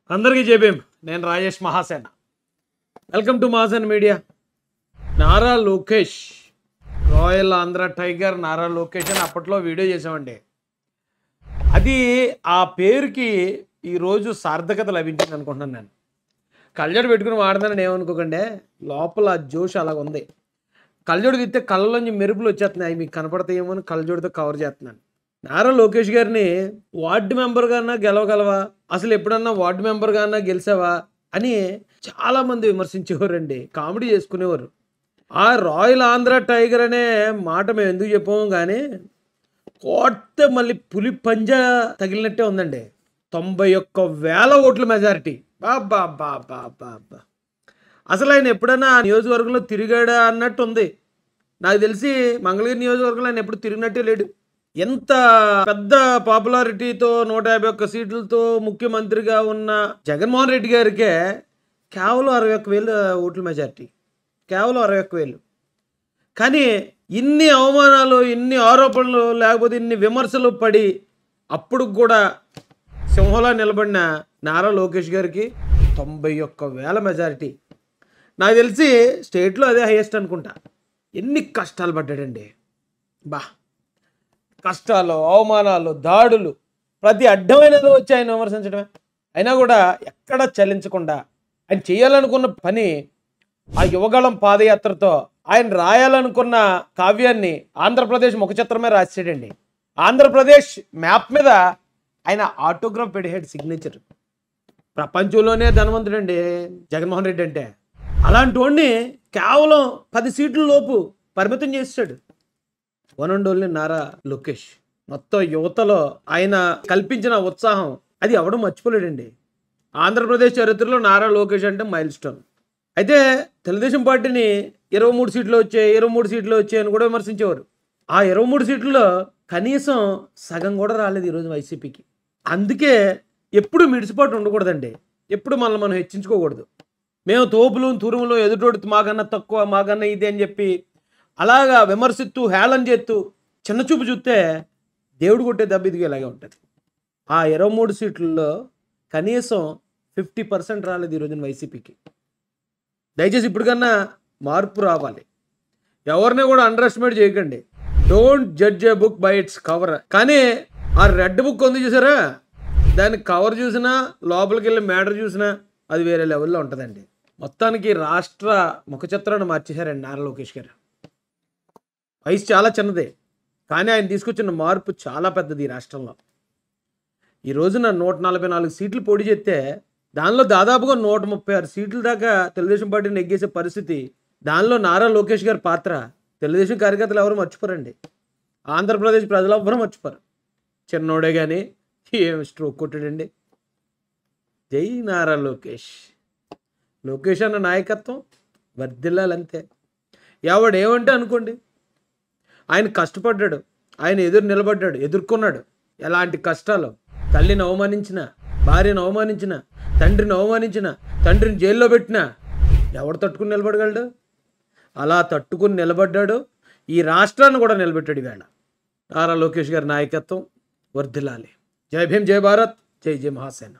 అందరికీ జై భీమ్. నేను Rajesh Mahasena. Welcome to Mahasena media. Nara Lokesh, royal Andhra tiger Nara Lokesh అని అప్పట్లో వీడియో చేసామండి. అది ఆ పేరుకి ఈరోజు సార్థకత లభించింది అనుకుంటున్నాను. నేను కళ్ళజోడు పెట్టుకుని వాడదానని ఏమనుకోకండి, లోపల జోష్ అలాగ ఉంది. కళ్ళజోడు తీస్తే కళ్ళలోంచి మెరుపులు వచ్చేస్తున్నాయి, మీకు కనపడతాయేమో అని కళ్ళజోడితో కవర్ చేస్తున్నాను. నారా లోకేష్ గారిని వార్డు మెంబర్గానా గెలవగలవా, అసలు ఎప్పుడన్నా వార్డు మెంబర్గానా గెలిచావా అని చాలామంది విమర్శించేవారండి, కామెడీ చేసుకునేవారు. ఆ రాయల్ ఆంధ్ర టైగర్ అనే మాట మేము ఎందుకు చెప్పాము కానీ కోట్టే మళ్ళీ పులి పంజా తగిలినట్టే ఉందండి. 91,000 ఓట్ల మెజారిటీ. బాబా బాబా బాబా, అసలు ఆయన ఎప్పుడైనా ఆ నియోజకవర్గంలో తిరిగాడా అన్నట్టు ఉంది. నాకు తెలిసి మంగళగిరి నియోజకవర్గంలో ఆయన ఎప్పుడు తిరిగినట్టే లేడు. ఎంత పెద్ద పాపులారిటీతో 151 సీట్లతో ముఖ్యమంత్రిగా ఉన్న జగన్మోహన్ రెడ్డి గారికే కేవలం 61,000 ఓట్ల మెజారిటీ, కేవలం 61,000. కానీ ఇన్ని అవమానాలు, ఇన్ని ఆరోపణలు, లేకపోతే ఇన్ని విమర్శలు పడి అప్పుడు కూడా సింహంలా నిలబడిన నారా లోకేష్ గారికి 91,000 మెజారిటీ. నాకు తెలిసి స్టేట్లో అదే హైయెస్ట్ అనుకుంటా. ఎన్ని కష్టాలు పడ్డాడండి, బా కష్టాలు, అవమానాలు, దాడులు, ప్రతి అడ్డమైనది వచ్చి ఆయన విమర్శించడమే. అయినా కూడా ఎక్కడ చలించకుండా ఆయన చేయాలనుకున్న పని, ఆ యువగళం పాదయాత్రతో ఆయన రాయాలనుకున్న కావ్యాన్ని ఆంధ్రప్రదేశ్ ముఖ చిత్రమే రాసాడండి. ఆంధ్రప్రదేశ్ మ్యాప్ మీద ఆయన ఆటోగ్రాఫ్ పెట్టాడు, సిగ్నేచర్. ప్రపంచంలోనే ధనవంతుడండి జగన్మోహన్ రెడ్డి అంటే. అలాంటి వాడిని కేవలం 10 సీట్ల లోపు పరిమితం చేశాడు one and only Nara Lokesh. మొత్తం యువతలో ఆయన కల్పించిన ఉత్సాహం అది ఎవడూ మర్చిపోలేడండి. ఆంధ్రప్రదేశ్ చరిత్రలో నారా లోకేష్ అంటే మైల్ స్టోన్. అయితే తెలుగుదేశం పార్టీని 23 సీట్లు వచ్చాయి అని కూడా విమర్శించేవారు. ఆ 23 సీట్లలో కనీసం సగం కూడా రాలేదు ఈరోజు వైసీపీకి. అందుకే ఎప్పుడు మిడిసిపాటు ఉండకూడదండి, ఎప్పుడు మనల్ని మనం హెచ్చించుకోకూడదు. మేము తోపులు తురుములు, ఎదుటోడు మాకన్నా తక్కువ, మాకన్నా ఇది అని చెప్పి అలాగా విమర్శిస్తూ హేళన చేస్తూ చిన్నచూపు చూస్తే దేవుడు కొట్టే దెబ్బ ఇదిగా ఇలాగే ఉంటుంది. ఆ 23 సీట్లలో కనీసం 50% రాలేదు ఈరోజున వైసీపీకి. దయచేసి ఇప్పటికన్నా మార్పు రావాలి. ఎవరిని కూడా అండర్ ఎస్టిమేట్ చేయకండి. Don't judge A book by its cover. కానీ ఆ రెడ్ బుక్ ఉంది చూసారా, దాని కవర్ చూసినా, లోపలికి వెళ్ళి మ్యాటర్ చూసినా అది వేరే లెవెల్లో ఉంటుందండి. మొత్తానికి రాష్ట్ర ముఖ చిత్రాన్ని మార్చేశారండి నారా లోకేష్ గారు. వయసు చాలా చిన్నదే, కానీ ఆయన తీసుకొచ్చిన మార్పు చాలా పెద్దది ఈ రాష్ట్రంలో. ఈ రోజున 144 సీట్లు పోటీ చేస్తే దానిలో దాదాపుగా 136 సీట్ల దాకా తెలుగుదేశం పార్టీని నెగ్గేసే పరిస్థితి. దానిలో నారా లోకేష్ గారి పాత్ర తెలుగుదేశం కార్యకర్తలు ఎవరు మర్చిపోరండి, ఆంధ్రప్రదేశ్ ప్రజలు ఎవ్వరూ మర్చిపోరు. చిన్నోడే కానీ ఏం స్ట్రోక్ కొట్టాడండి. జై నారా లోకేష్. లోకేష్ అన్న నాయకత్వం వర్ధిల్లాలంతే. ఎవడేమంటే అనుకోండి, ఆయన కష్టపడ్డాడు, ఆయన ఎదురు నిలబడ్డాడు, ఎదుర్కొన్నాడు. ఎలాంటి కష్టాలు, తల్లిని అవమానించిన, భార్యను అవమానించిన, తండ్రిని అవమానించిన, తండ్రిని జైల్లో పెట్టినా ఎవడు తట్టుకుని నిలబడగలడు? అలా తట్టుకుని నిలబడ్డాడు. ఈ రాష్ట్రాన్ని కూడా నిలబెట్టాడు. ఈవేళ నారా లోకేష్ గారి నాయకత్వం వర్ధిల్లాలి. జై భీమ్, జై భారత్, జై జై మహాసేన.